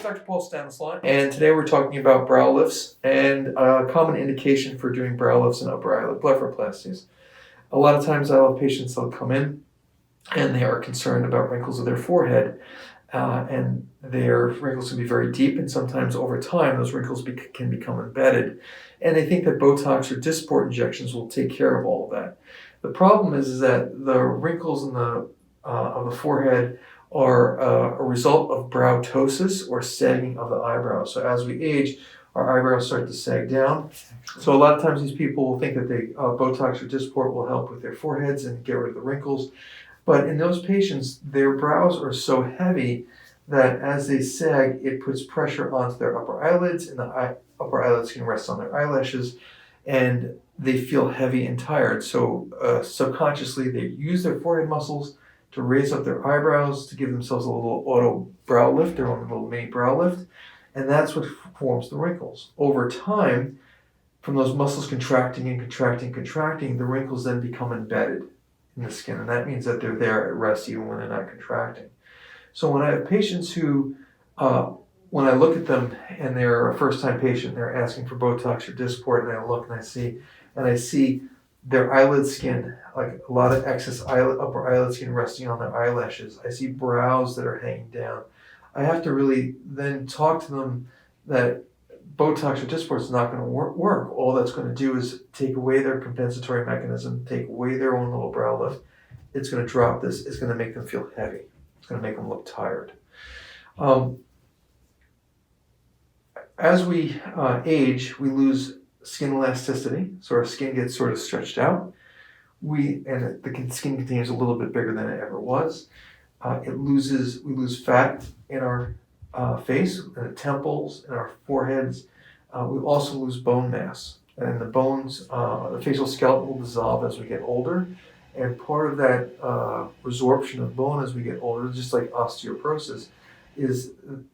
Dr. Paul Stanislaw, and today we're talking about brow lifts and a common indication for doing brow lifts and upper eyelid blepharoplasties. A lot of times I'll have patients that'll come in and they are concerned about wrinkles of their forehead, and their wrinkles can be very deep, and sometimes over time those wrinkles can become embedded, and they think that Botox or Dysport injections will take care of all of that. The problem is that the wrinkles in of the forehead are a result of browtosis or sagging of the eyebrows. So as we age, our eyebrows start to sag down. So a lot of times these people will think that Botox or Dysport will help with their foreheads and get rid of the wrinkles. But in those patients, their brows are so heavy that as they sag, it puts pressure onto their upper eyelids, and the upper eyelids can rest on their eyelashes, and they feel heavy and tired. So subconsciously, they use their forehead muscles to raise up their eyebrows, to give themselves a little auto brow lift, their own little mini brow lift, and that's what forms the wrinkles. Over time, from those muscles contracting and contracting, the wrinkles then become embedded in the skin, and that means that they're there at rest even when they're not contracting. So when I have patients who, when I look at them and they're a first-time patient, they're asking for Botox or Dysport, and I look and I see their eyelid skin, like a lot of excess upper eyelid skin resting on their eyelashes. I see brows that are hanging down. I have to really then talk to them that Botox or Dysport is not going to work. All that's going to do is take away their compensatory mechanism, take away their own little brow lift. It's going to drop this. It's going to make them feel heavy. It's going to make them look tired. As we age, we lose skin elasticity, so our skin gets sort of stretched out. The skin continues a little bit bigger than it ever was. We lose fat in our face, in the temples, in our foreheads. We also lose bone mass, and the bones, the facial skeleton will dissolve as we get older. And part of that resorption of bone as we get older, just like osteoporosis, is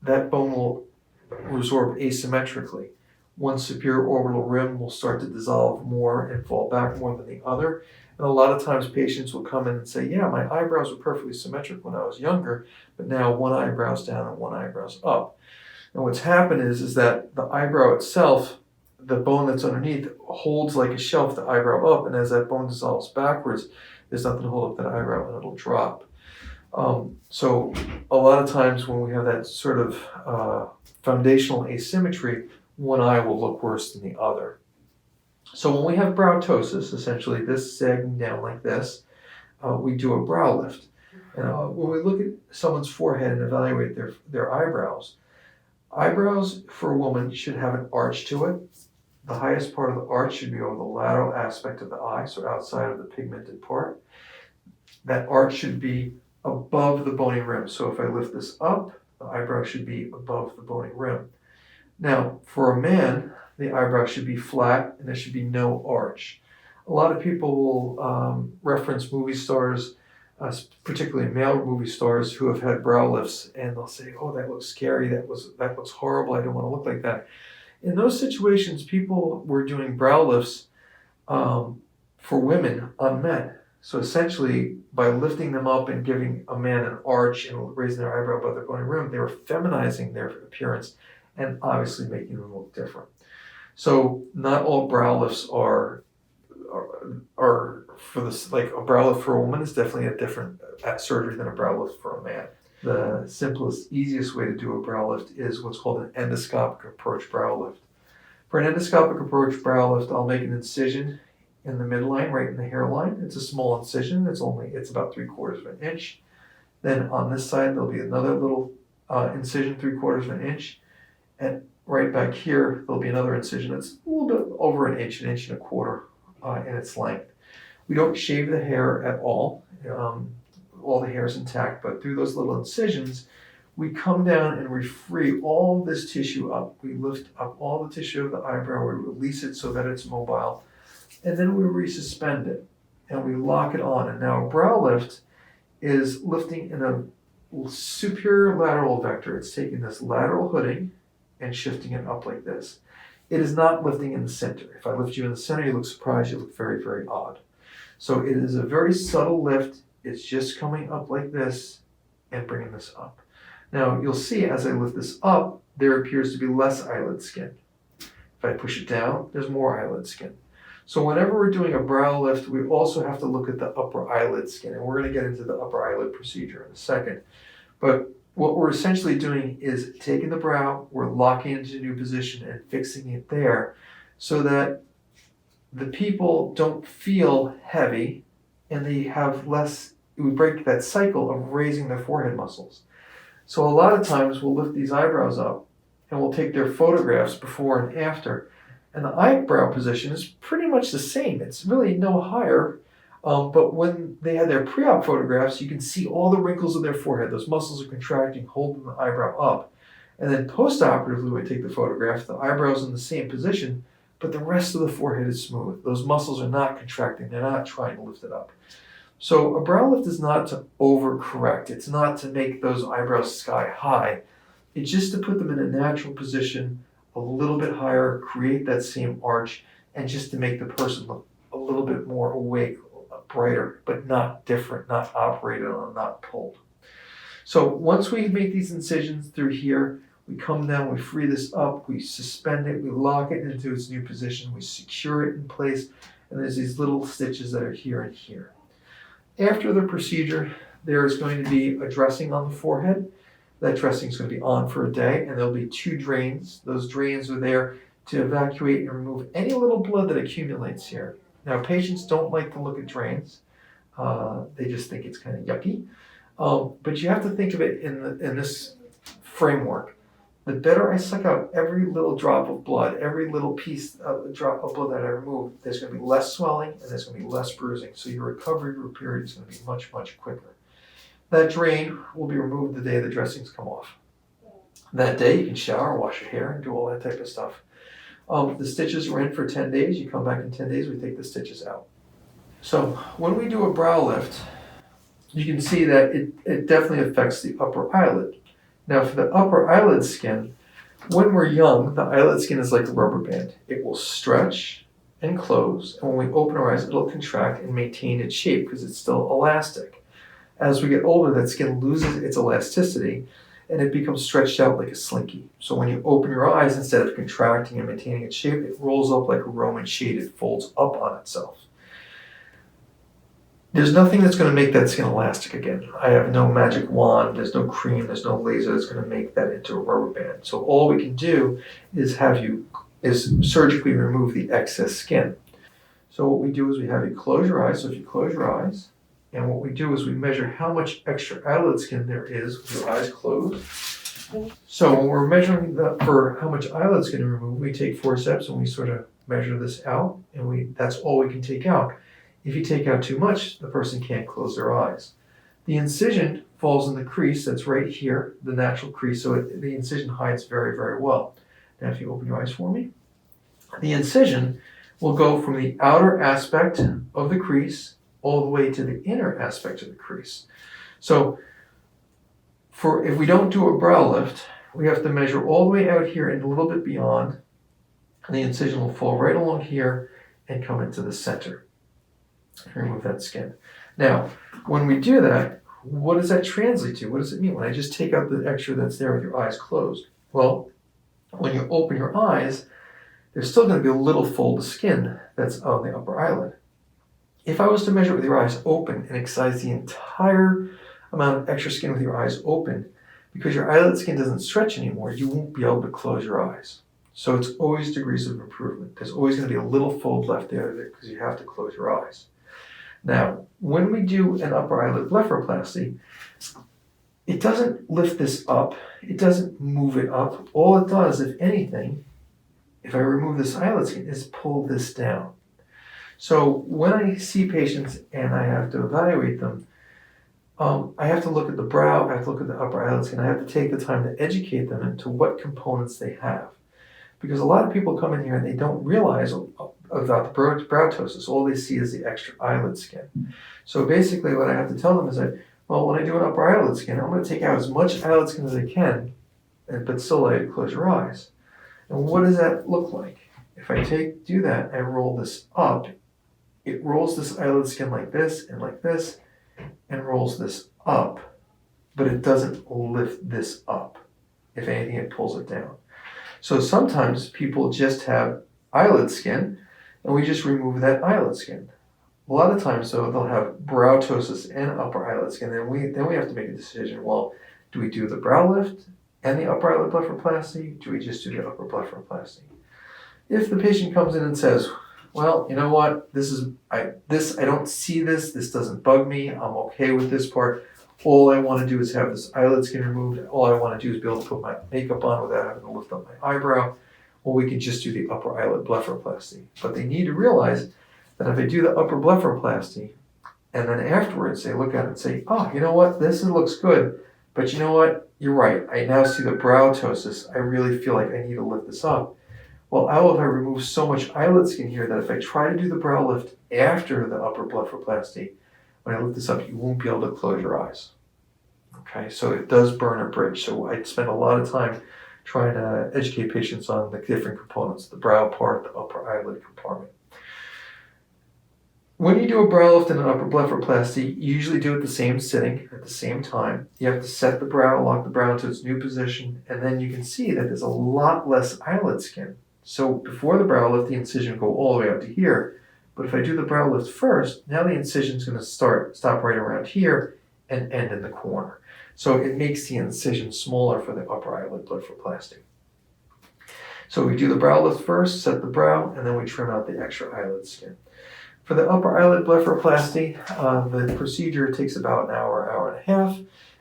that bone will resorb asymmetrically. One superior orbital rim will start to dissolve more and fall back more than the other. And a lot of times patients will come in and say, yeah, my eyebrows were perfectly symmetric when I was younger, but now one eyebrow's down and one eyebrow's up. And what's happened is that the eyebrow itself, the bone that's underneath, holds like a shelf the eyebrow up, and as that bone dissolves backwards, there's nothing to hold up that eyebrow, and it'll drop. So a lot of times when we have that sort of foundational asymmetry, one eye will look worse than the other. So when we have browtosis, essentially this sagging down like this, we do a brow lift. And when we look at someone's forehead and evaluate their eyebrows for a woman should have an arch to it. The highest part of the arch should be over the lateral aspect of the eye, so outside of the pigmented part. That arch should be above the bony rim. So if I lift this up, the eyebrow should be above the bony rim. Now, for a man, the eyebrow should be flat and there should be no arch. A lot of people will reference movie stars, particularly male movie stars who have had brow lifts, and they'll say, oh, that looks scary, that looks horrible, I don't want to look like that. In those situations, people were doing brow lifts for women on men. So essentially, by lifting them up and giving a man an arch and raising their eyebrow above their bony rim, they were feminizing their appearance and obviously making them look different. So not all brow lifts are for this, like a brow lift for a woman is definitely a different surgery than a brow lift for a man. The simplest, easiest way to do a brow lift is what's called an endoscopic approach brow lift. For an endoscopic approach brow lift, I'll make an incision in the midline, right in the hairline. It's a small incision. It's about 3/4 of an inch. Then on this side, there'll be another little incision, 3/4 of an inch. And right back here, there'll be another incision that's a little bit over an inch and a quarter in its length. We don't shave the hair at all. All the hair is intact, but through those little incisions, we come down and we free all this tissue up. We lift up all the tissue of the eyebrow, we release it so that it's mobile, and then we resuspend it and we lock it on. And now a brow lift is lifting in a superior lateral vector. It's taking this lateral hooding and shifting it up like this. It is not lifting in the center. If I lift you in the center, you look surprised, you look very, very odd. So it is a very subtle lift. It's just coming up like this and bringing this up. Now you'll see as I lift this up, there appears to be less eyelid skin. If I push it down, there's more eyelid skin. So whenever we're doing a brow lift, we also have to look at the upper eyelid skin, and we're going to get into the upper eyelid procedure in a second. But what we're essentially doing is taking the brow, we're locking it into a new position and fixing it there so that the people don't feel heavy and they have less, we break that cycle of raising their forehead muscles. So a lot of times we'll lift these eyebrows up and we'll take their photographs before and after. And the eyebrow position is pretty much the same. It's really no higher. But when they had their pre-op photographs, you can see all the wrinkles of their forehead. Those muscles are contracting, holding the eyebrow up. And then post-operatively, when we take the photograph, the eyebrow's in the same position, but the rest of the forehead is smooth. Those muscles are not contracting. They're not trying to lift it up. So a brow lift is not to overcorrect. It's not to make those eyebrows sky high. It's just to put them in a natural position, a little bit higher, create that same arch, and just to make the person look a little bit more awake, brighter, but not different, not operated on, not pulled. So once we make these incisions through here, we come down, we free this up, we suspend it, we lock it into its new position, we secure it in place, and there's these little stitches that are here and here. After the procedure, there is going to be a dressing on the forehead. That dressing is going to be on for a day, and there'll be 2 drains. Those drains are there to evacuate and remove any little blood that accumulates here. Now, patients don't like to look at drains. They just think it's kind of yucky. But you have to think of it in this framework. The better I suck out every little drop of blood, every little piece of drop of blood that I remove, there's going to be less swelling and there's going to be less bruising. So your recovery period is going to be much, much quicker. That drain will be removed the day the dressings come off. That day you can shower, wash your hair, and do all that type of stuff. The stitches are in for 10 days. You come back in 10 days, we take the stitches out. So when we do a brow lift, you can see that it definitely affects the upper eyelid. Now for the upper eyelid skin, when we're young, the eyelid skin is like a rubber band. It will stretch and close, and when we open our eyes, it'll contract and maintain its shape because it's still elastic. As we get older, that skin loses its elasticity and it becomes stretched out like a slinky. So when you open your eyes, instead of contracting and maintaining its shape, it rolls up like a Roman shade. It folds up on itself. There's nothing that's going to make that skin elastic again. I have no magic wand, there's no cream, there's no laser that's going to make that into a rubber band. So all we can do is surgically remove the excess skin. So what we do is we have you close your eyes. So if you close your eyes, and what we do is we measure how much extra eyelid skin there is with your eyes closed. So when we're measuring for how much eyelid skin to remove, we take forceps and we sort of measure this out, and that's all we can take out. If you take out too much, the person can't close their eyes. The incision falls in the crease that's right here, the natural crease, so the incision hides very, very well. Now if you open your eyes for me, the incision will go from the outer aspect of the crease all the way to the inner aspect of the crease. So if we don't do a brow lift, we have to measure all the way out here and a little bit beyond, and the incision will fall right along here and come into the center. Remove that skin. Now, when we do that, what does that translate to? What does it mean when I just take out the extra that's there with your eyes closed? Well, when you open your eyes, there's still going to be a little fold of skin that's on the upper eyelid. If I was to measure it with your eyes open and excise the entire amount of extra skin with your eyes open, because your eyelid skin doesn't stretch anymore, you won't be able to close your eyes. So it's always degrees of improvement. There's always going to be a little fold left there because you have to close your eyes. Now, when we do an upper eyelid blepharoplasty, it doesn't lift this up. It doesn't move it up. All it does, if anything, if I remove this eyelid skin, is pull this down. So when I see patients and I have to evaluate them, I have to look at the brow, I have to look at the upper eyelid skin, I have to take the time to educate them into what components they have. Because a lot of people come in here and they don't realize about the brow ptosis. All they see is the extra eyelid skin. So basically what I have to tell them is that, well, when I do an upper eyelid skin, I'm going to take out as much eyelid skin as I can, but still allow you to close your eyes. And what does that look like? If I do that, I roll this up, it rolls this eyelid skin like this, and rolls this up but it doesn't lift this up. If anything, it pulls it down. So sometimes people just have eyelid skin, and we just remove that eyelid skin. A lot of times, though, they'll have brow ptosis and upper eyelid skin. Then we have to make a decision. Well, do we do the brow lift and the upper eyelid blepharoplasty? Do we just do the upper blepharoplasty? If the patient comes in and says, well, you know what, I don't see this. This doesn't bug me. I'm okay with this part. All I want to do is have this eyelid skin removed. All I want to do is be able to put my makeup on without having to lift up my eyebrow. Well, we can just do the upper eyelid blepharoplasty. But they need to realize that if they do the upper blepharoplasty, and then afterwards they look at it and say, oh, you know what, this looks good, but you know what, you're right, I now see the brow ptosis, I really feel like I need to lift this up. Well, I will have removed so much eyelid skin here that if I try to do the brow lift after the upper blepharoplasty, when I lift this up, you won't be able to close your eyes. Okay, so it does burn a bridge. So I spend a lot of time trying to educate patients on the different components, the brow part, the upper eyelid compartment. When you do a brow lift and an upper blepharoplasty, you usually do it the same sitting at the same time. You have to set the brow, lock the brow into its new position, and then you can see that there's a lot less eyelid skin. So before the brow lift, the incision will go all the way up to here. But if I do the brow lift first, now the incision is going to stop right around here and end in the corner. So it makes the incision smaller for the upper eyelid blepharoplasty. So we do the brow lift first, set the brow, and then we trim out the extra eyelid skin. For the upper eyelid blepharoplasty, the procedure takes about an hour, hour and a half.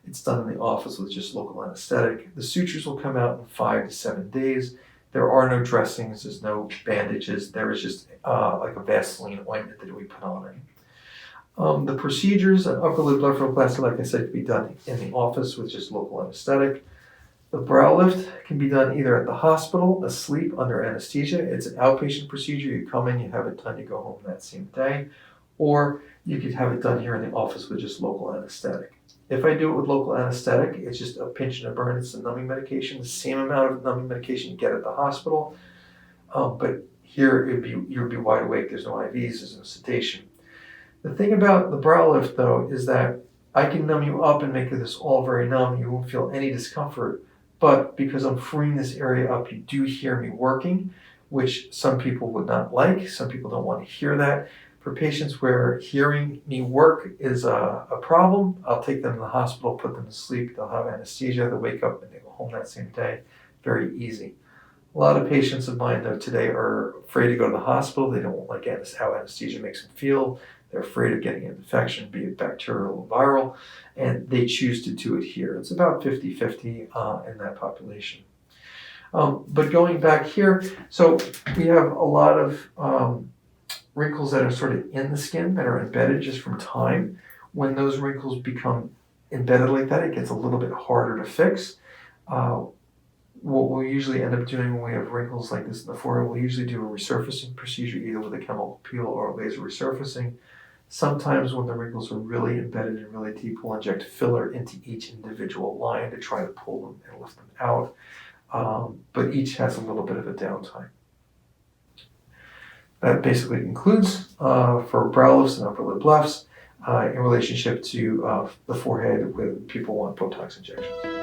It's done in the office with just local anesthetic. The sutures will come out in 5 to 7 days. There are no dressings, there's no bandages. There is just like a Vaseline ointment that we put on it. The procedures, an upper lid blepharoplasty, like I said, can be done in the office with just local anesthetic. The brow lift can be done either at the hospital, asleep under anesthesia. It's an outpatient procedure. You come in, you have it done, you go home that same day. Or you could have it done here in the office with just local anesthetic. If I do it with local anesthetic, it's just a pinch and a burn. It's a numbing medication, the same amount of numbing medication you get at the hospital. But here you'd be wide awake. There's no IVs, there's no sedation. The thing about the brow lift, though, is that I can numb you up and make this all very numb. You won't feel any discomfort. But because I'm freeing this area up, you do hear me working, which some people would not like. Some people don't want to hear that. For patients where hearing me work is a problem, I'll take them to the hospital, put them to sleep. They'll have anesthesia. They'll wake up and they go home that same day. Very easy. A lot of patients of mine, though, today are afraid to go to the hospital. They don't like how anesthesia makes them feel. They're afraid of getting an infection, be it bacterial or viral, and they choose to do it here. It's about 50-50 in that population. But going back here, so we have a lot of wrinkles that are sort of in the skin that are embedded just from time. When those wrinkles become embedded like that, it gets a little bit harder to fix. What we'll usually end up doing when we have wrinkles like this in the forehead, we'll usually do a resurfacing procedure, either with a chemical peel or a laser resurfacing. Sometimes when the wrinkles are really embedded and really deep, we'll inject filler into each individual line to try to pull them and lift them out. But each has a little bit of a downtime. That basically concludes for brow lifts and upper lid blephs in relationship to the forehead when people want Botox injections.